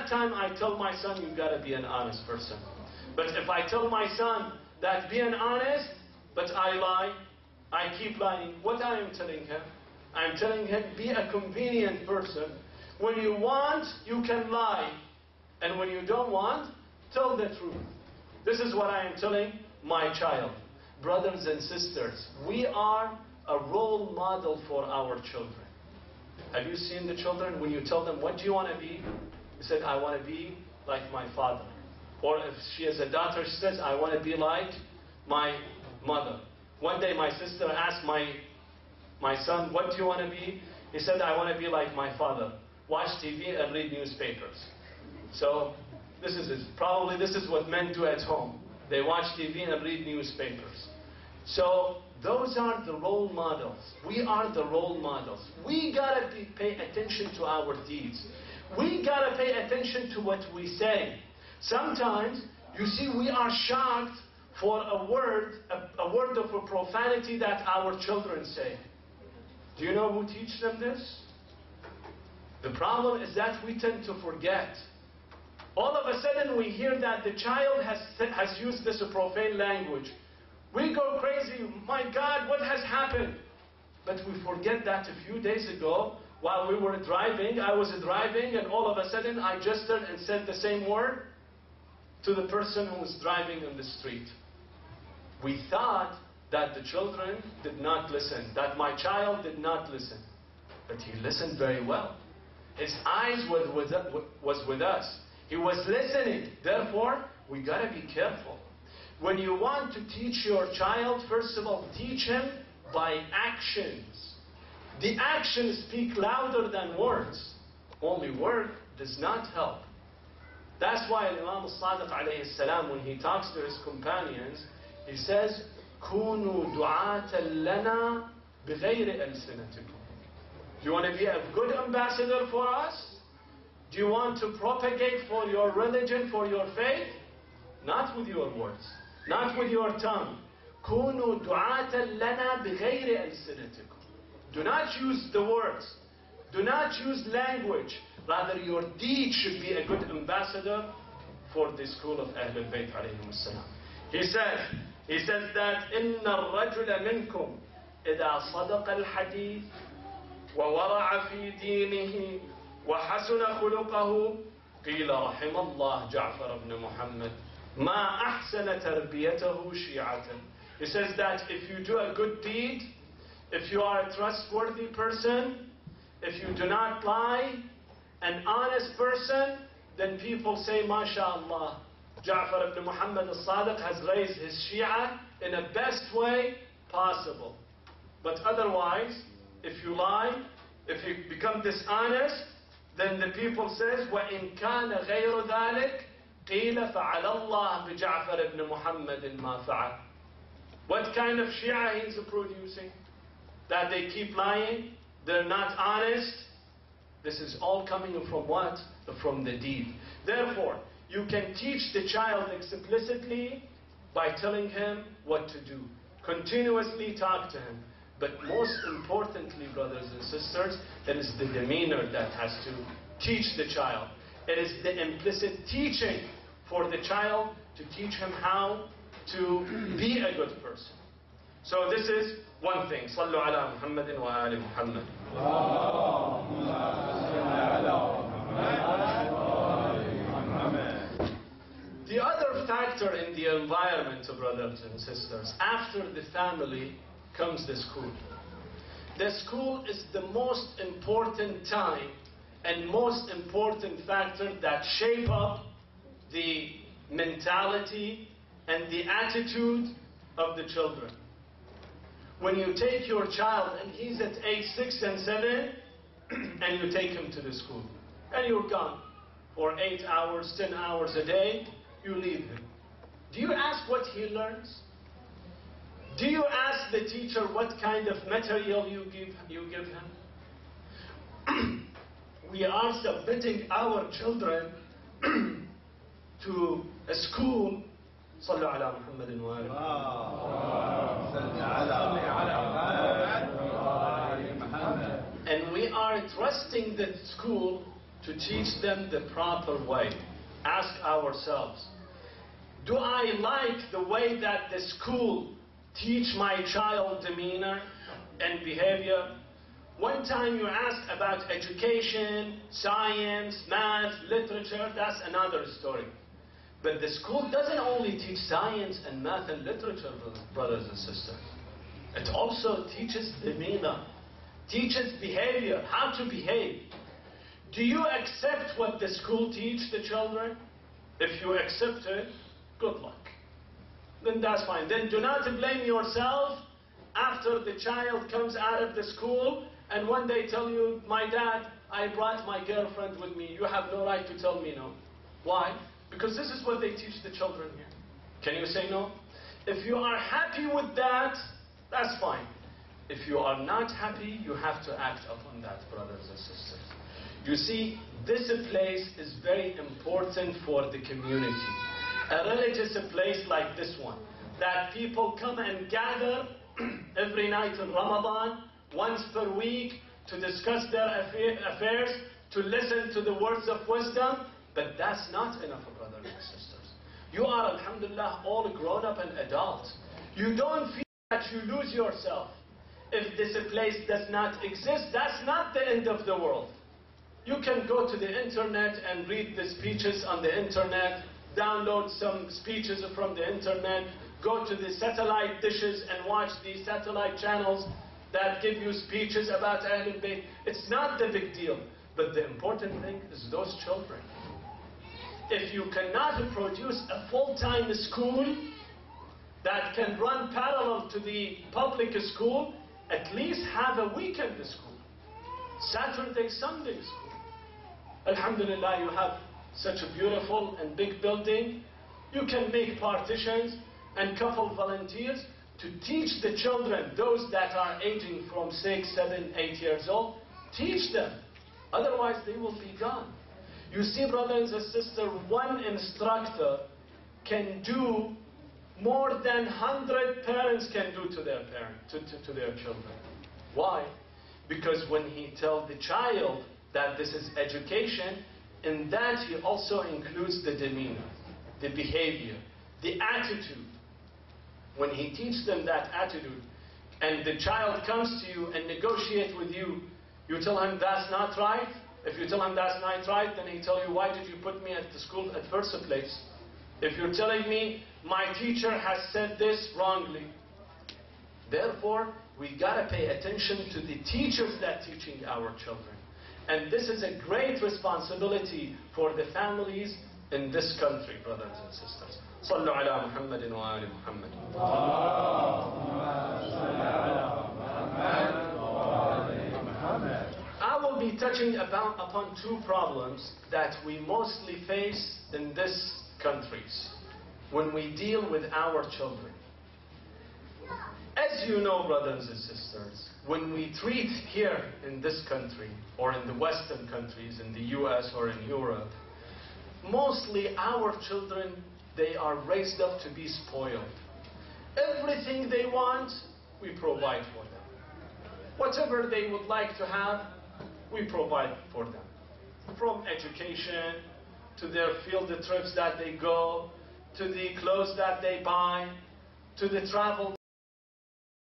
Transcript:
that time I tell my son, you gotta be an honest person. But if I tell my son that be an honest, but I lie, I keep lying, what I am telling him? I'm telling him, be a convenient person. When you want, you can lie. And when you don't want, tell the truth. This is what I am telling my child. Brothers and sisters, we are a role model for our children. Have you seen the children when you tell them, what do you want to be? He said, I want to be like my father. Or if she has a daughter, she says, I want to be like my mother. One day my sister asked my son, what do you want to be? He said, I want to be like my father. Watch TV and read newspapers. So this is it. Probably this is what men do at home. They watch TV and read newspapers. So those are the role models. We are the role models. We gotta pay attention to our deeds. We gotta pay attention to what we say. Sometimes, you see, we are shocked for a word of a profanity that our children say. Do you know who teach them this? The problem is that we tend to forget. All of a sudden we hear that the child has used this profane language. We go crazy, my God, what has happened? But we forget that a few days ago, while we were driving, I was driving, and all of a sudden I gestured and said the same word to the person who was driving on the street. We thought that the children did not listen, that my child did not listen. But he listened very well. His eyes was with us. He was listening. Therefore, we gotta be careful. When you want to teach your child, first of all, teach him by actions. The actions speak louder than words. Only word does not help. That's why Imam al-Sadiq alayhi salam, when he talks to his companions, he says, كُونُوا دُعَاةً لَنَا بِغَيْرِ أَلْسِنَتِكُمْ. Do you want to be a good ambassador for us? Do you want to propagate for your religion, for your faith? Not with your words, not with your tongue. كُونُوا دُعَاةً لَنَا بِغَيْرِ أَلْسِنَتِكُمْ. Do not use the words. Do not use language. Rather, your deed should be a good ambassador for the school of Ahlul Bayt alayhim as-salam. He says that إِنَّ الرَّجُلَ مِنْكُمْ إِذَا صَدَقَ الْحَدِيثِ وورع في دينه وحسن خلقه قيل رحم الله جعفر بن محمد ما أحسن تربيته شيعة. He says that if you do a good deed, if you are a trustworthy person, if you do not lie, an honest person, then people say, MashaAllah, Jafar ibn Muhammad al-Sadiq has raised his Shia in the best way possible. But otherwise, if you lie, if you become dishonest, then the people says, وَإِنْ كَانَ غَيْرُ ذَلِكَ قِيلَ فَعَلَى اللَّهِ بِجَعْفَرِ بْنِ مُحَمَّدٍ مَا فَعَلَ. What kind of Shia he's producing? That they keep lying, they're not honest. This is all coming from what? From the deed. Therefore, you can teach the child explicitly by telling him what to do. Continuously talk to him. But most importantly, brothers and sisters, it is the demeanor that has to teach the child. It is the implicit teaching for the child to teach him how to be a good person. So this is one thing. Sallu ala Muhammadin wa ali Muhammad. The other factor in the environment, brothers and sisters, after the family comes the school. The school is the most important time and most important factor that shape up the mentality and the attitude of the children. When you take your child and he's at age 6 and 7 and you take him to the school and you're gone for 8 hours, 10 hours a day, you leave him. Do you ask what he learns? Do you ask the teacher what kind of material you give him? We are submitting our children to a school. صلوا على محمد وآله. And we are trusting the school to teach them the proper way. Ask ourselves, do I like the way that the school teach my child demeanor and behavior? One time you ask about education, science, math, literature, that's another story. But the school doesn't only teach science and math and literature, brothers and sisters. It also teaches demeanor, teaches behavior, how to behave. Do you accept what the school teach the children? If you accept it, good luck. Then that's fine. Then do not blame yourself after the child comes out of the school and one day tell you, my dad, I brought my girlfriend with me. You have no right to tell me no. Why? Because this is what they teach the children here. Can you say no? If you are happy with that, that's fine. If you are not happy, you have to act upon that, brothers and sisters. You see, this place is very important for the community. A religious place like this one, that people come and gather every night in Ramadan, once per week, to discuss their affairs, to listen to the words of wisdom. But that's not enough, brothers and sisters. You are, alhamdulillah, all grown up and adults. You don't feel that you lose yourself. If this place does not exist, that's not the end of the world. You can go to the internet and read the speeches on the internet, download some speeches from the internet, go to the satellite dishes and watch the satellite channels that give you speeches about Ahlul Bayt. It's not the big deal. But the important thing is those children. If you cannot produce a full-time school that can run parallel to the public school, at least have a weekend school. Saturday, Sunday school. Alhamdulillah, you have such a beautiful and big building. You can make partitions and couple volunteers to teach the children, those that are aging from 6, 7, 8 years old, teach them. Otherwise, they will be gone. You see, brothers and sisters, one instructor can do more than 100 parents can do to their to their children. Why? Because when he tells the child that this is education, in that he also includes the demeanor, the behavior, the attitude. When he teaches them that attitude, and the child comes to you and negotiates with you, you tell him that's not right. If you tell him that's not right, then he tell you, why did you put me at the school at first place? If you're telling me my teacher has said this wrongly. Therefore, we gotta pay attention to the teachers that teaching our children. And this is a great responsibility for the families in this country, brothers and sisters. صلوا على محمد وآل محمد. I will be touching upon two problems that we mostly face in these countries when we deal with our children. As you know, brothers and sisters, when we treat here in this country or in the Western countries, in the US or in Europe, mostly our children, they are raised up to be spoiled. Everything they want, we provide for them. Whatever they would like to have, we provide for them. From education, to their field trips that they go, to the clothes that they buy, to the travel